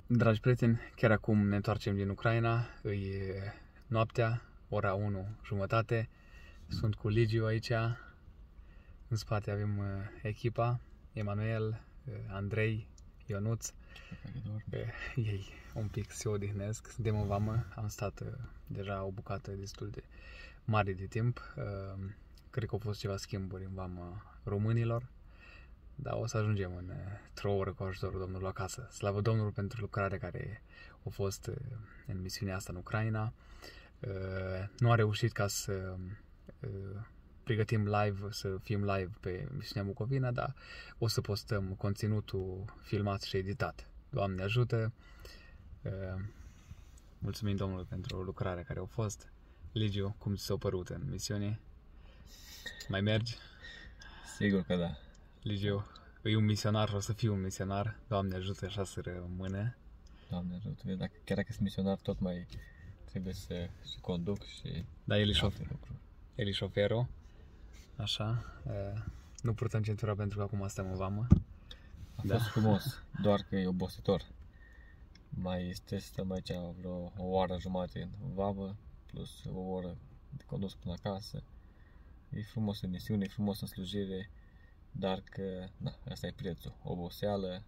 Dragi prieteni, chiar acum ne întoarcem din Ucraina, e noaptea, ora 1:30, sunt cu Ligiu aici, în spate avem echipa, Emanuel, Andrei, Ionuț, ei un pic se odihnesc, suntem în vamă, am stat deja o bucată destul de mare de timp, cred că au fost ceva schimburi în vamă românilor. Da, o să ajungem într-o oră cu ajutorul Domnului acasă. Slavă Domnului pentru lucrarea care a fost în misiunea asta în Ucraina. Nu a reușit ca să pregătim live, să fim live pe misiunea Bucovina, dar o să postăm conținutul filmat și editat. Doamne ajută! Mulțumim Domnului pentru lucrarea care a fost. Ligiu, cum ți s-a părut în misiune? Mai mergi? Sigur că da. Ligiu, e un misionar, o să fiu un misionar. Doamne ajută așa să rămână. Doamne ajută. Chiar dacă sunt misionar, tot mai trebuie să conduc și... Da, el e șoferul. Așa. Nu purtăm centura pentru că acum stăm în vamă. A fost frumos, doar că e obositor. Mai stăm aici vreo o oră jumate în vamă, plus o oră de condus până acasă. E frumos în misiune, e frumos în slujire, dar că, na, asta e prețul. Oboseală,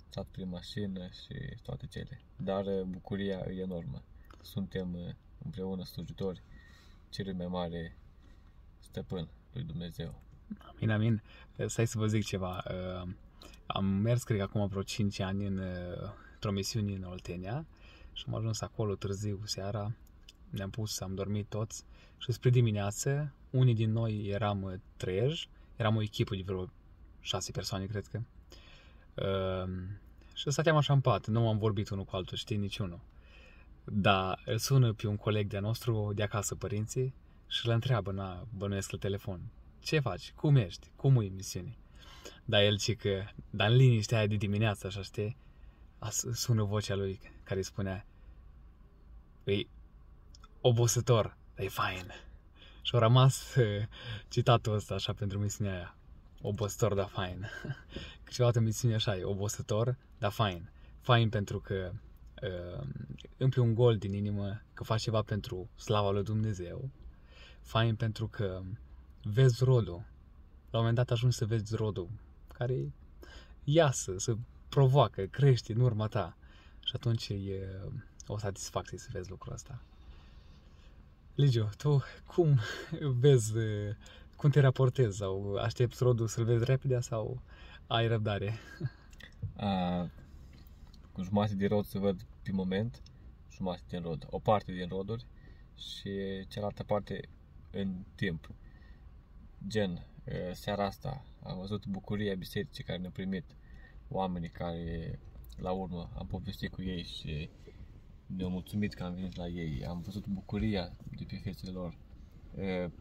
stat prin mașină și toate cele. Dar bucuria e enormă. Suntem împreună slujitori, cel mai mare stăpân lui Dumnezeu. Amin, amin. Stai să vă zic ceva. Am mers, cred că acum vreo 5 ani într-o misiune în Oltenia și am ajuns acolo târziu seara. Ne-am pus, am dormit toți și spre dimineață, unii din noi eram treji, eram o echipă de vreo 6 persoane, cred că. Și stăteam așa în pat, nu am vorbit unul cu altul, știi, niciunul. Dar îl sună pe un coleg de-a nostru de acasă, părinții, și îl întreabă, bănuiesc la telefon, ce faci, cum ești, cum e misiune? Dar el zice dar în liniștea aia de dimineață, așa știi, sună vocea lui care îi spunea, e obositor, dar e fain. Și a rămas citatul ăsta așa pentru misiunea aia. Obositor, dar fain. Câteodată misiunea așa e, obositor, dar fain. Fain pentru că împli un gol din inimă, că faci ceva pentru slava lui Dumnezeu. Fain pentru că vezi rodul. La un moment dat ajungi să vezi rodul care iasă, se provoacă, crește în urma ta. Și atunci e o satisfacție să vezi lucrul ăsta. Ligiu, tu cum vezi, cum te raportezi? Sau aștepți rodul să-l vezi repede sau ai răbdare? Cu jumătate din rod să văd pe moment, jumătate din rod, o parte din roduri și cealaltă parte în timp. Gen, seara asta am văzut bucuria bisericii care ne-a primit, oamenii care la urmă am povestit cu ei și ne-au mulțumit că am venit la ei. Am văzut bucuria de pe fețele lor,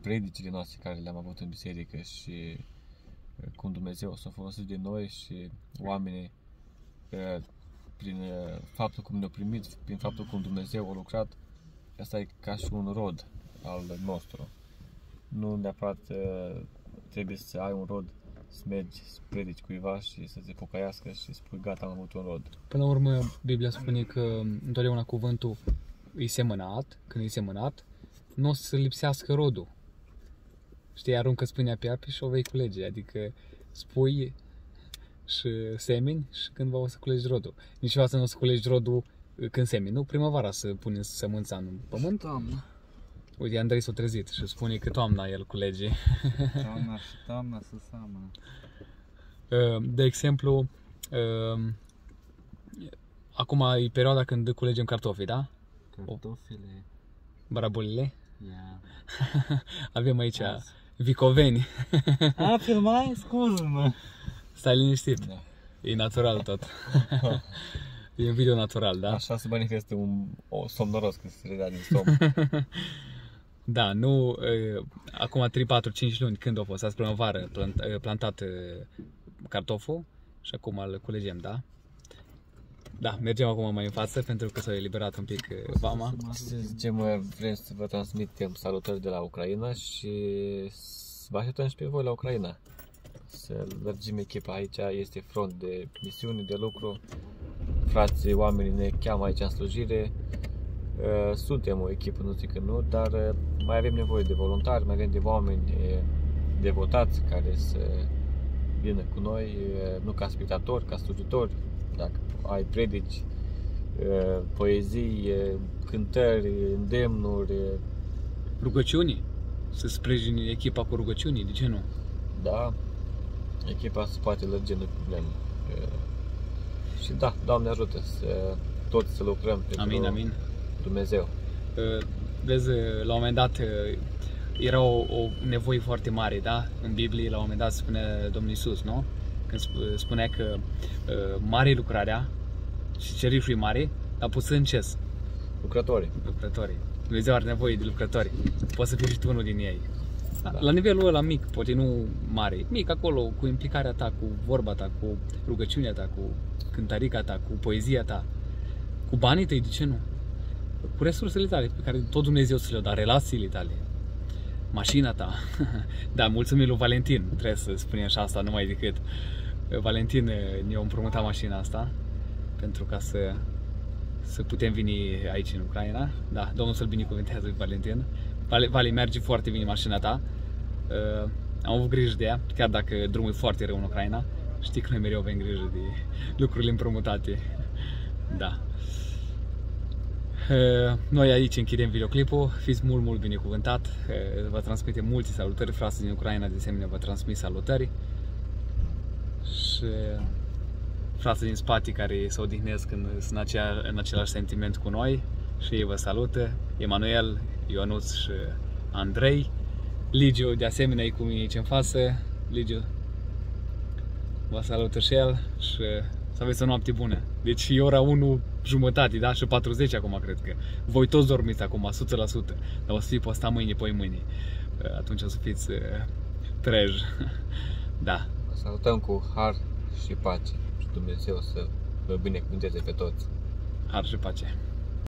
predicile noastre care le-am avut în biserică și cum Dumnezeu s-a folosit de noi și oamenii prin faptul cum ne-au primit, prin faptul cum Dumnezeu a lucrat. Asta e ca și un rod al nostru. Nu neapărat trebuie să ai un rod, să mergi, să predici cuiva și să se pocăiască și să spui gata, am avut un rod. Până la urmă, Biblia spune că întotdeauna cuvântul e semănat, când e semănat, nu o să lipsească rodul. Știi, aruncă spâinea pe api și o vei culege, adică spui și semeni și cândva o să culegi rodul. Niciodată nu o să culegi rodul când semeni, nu? Primăvara să pune sămânța în pământ. Toamna. Uite, Andrei s-a trezit și spune că toamna el culege. Toamna să seamănă. De exemplu, acum e perioada când culegem cartofii, da? Cartofile. Barabulile. Yeah. Avem aici vicoveni. Filmai? Scuză-mă. Stai liniștit. Da. E natural tot. E un video natural, da? Așa se manifestă o somnoros când se redea din somn. Da, nu, acum 3, 4, 5 luni când a fost, azi primăvară, plantat cartoful și acum îl culegem, da? Da, mergem acum mai în față pentru că s-a eliberat un pic vama. Să zicem, vrem să vă transmitem salutări de la Ucraina și să vă așteptăm și pe voi la Ucraina. Să lărgim echipa aici, este front de misiune, de lucru. frații, oamenii ne cheamă aici în slujire. Suntem o echipă, nu zic că nu, dar mai avem nevoie de voluntari, mai avem de oameni devotați care să vină cu noi, nu ca spectatori, ca slujitori. Dacă ai predici, poezii, cântări, îndemnuri. Rugăciuni? Să sprijini echipa cu rugăciuni, de ce nu? Da, echipa se poate lărge, nu problemă. Și da, Doamne ajută să toți să lucrăm pentru Amin. Dumnezeu. Vezi, la un moment dat era o nevoie foarte mare, da? În Biblie, la un moment dat spune Domnul Iisus, nu? Când spunea că mare e lucrarea și cerișul e mare, dar puțin înces. Lucrătorii. Dumnezeu are nevoie de lucrători. Poți să fii și tu unul din ei. Da. La nivelul ăla mic, poate nu mare, mic acolo, cu implicarea ta, cu vorba ta, cu rugăciunea ta, cu cântarica ta, cu poezia ta, cu banii tăi, de ce nu? Cu resursele tale pe care tot Dumnezeu ți le-a dat, relațiile tale, mașina ta. Da, mulțumim lui Valentin, trebuie să spunem și asta, numai decât Valentin ne-a împrumutat mașina asta pentru ca să putem veni aici în Ucraina. Da, Domnul să-l binecuvântează pe Valentin. Vali, merge foarte bine mașina ta. Am avut grijă de ea, chiar dacă drumul e foarte rău în Ucraina. Știi că noi mereu avem grijă de lucrurile împrumutate. Da. Noi aici închidem videoclipul. Fiți mult binecuvântat. Vă transmite multe salutări. Frații din Ucraina de asemenea vă transmit salutări. Și frații din spate care se odihnesc sunt în același sentiment cu noi și ei vă salută. Emanuel, Ionuț și Andrei. Ligiu de asemenea e cu mine aici în față. Ligiu vă salută și el și să aveți o noapte bună. Deci e ora 1:30, da? Și 40 acum cred că. Voi toți dormiți acum, 100%. Dar o să fie postat mâine, poi mâine. Atunci o să fiți treji. Da. Vă salutăm cu har și pace și Dumnezeu să vă binecuvânteze pe toți. Har și pace.